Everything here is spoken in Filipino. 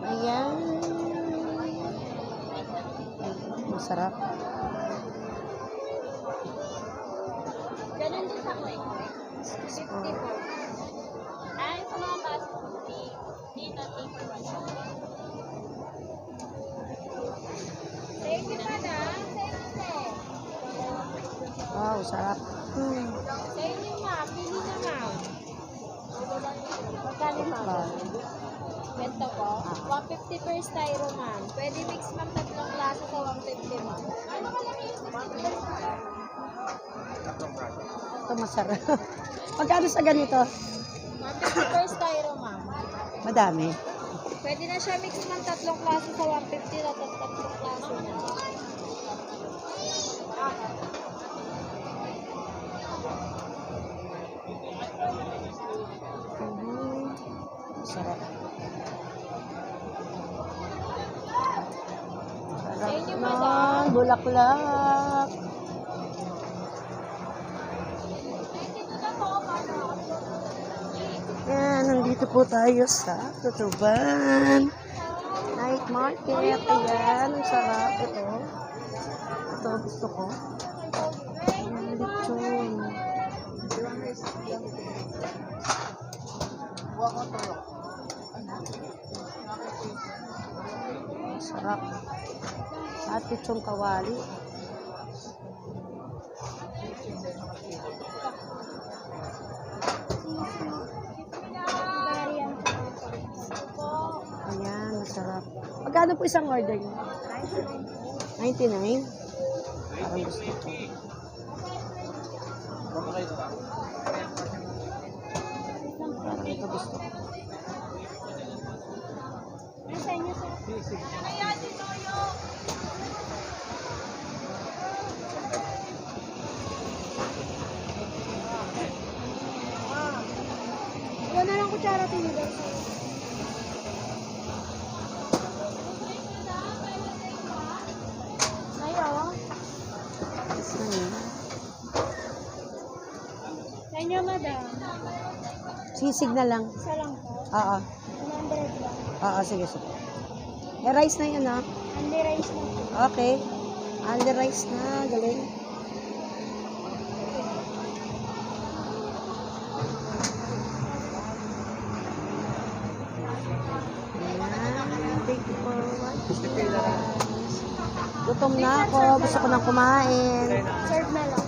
Ayan. Masarap. Ganun din sa ko. 50 po. Ay, sa mga bus, dito, information. Thank you, madam. Thank you. Wow, sarap. Thank you, ma'am. Pili na, ma'am. Magkano, ma'am? Ganito po. 150 per styro, ma'am. Pwede mix, ma'am, tatlong klase sa 150, ma'am. Ito masarap. Magkano sa ganito? 150 per styro, ma'am. Madami. Pwede na siya mix, ma'am, tatlong klase sa 150 at tatlong klase na. Sarap. Sa inyo, Sarap madam. na. Bulaklak. Ayan, nandito po tayo sa Tutuban Night Market. Ayan, ang sarap. Ito gusto ko. Lechon. Sarap. At lechon kawali. Ayan, masarap. Magkano po isang order niyo? 99? Parang gusto ko. Parang ito gusto ko. Sa inyo, sir. Wala na lang kutsara tinidor sa'yo. Ayaw. Yes, na. Sa inyo, madam. Sisig na lang. Isa lang po. Oo. 100 lang. Oo, sige, sige. Eh, rice na yun, ha? Only rice na po. Okay. Only rice na. Galing. Ayan. Thank you for watching. Gutom na ako. Gusto ko nang kumain. Serve na lang.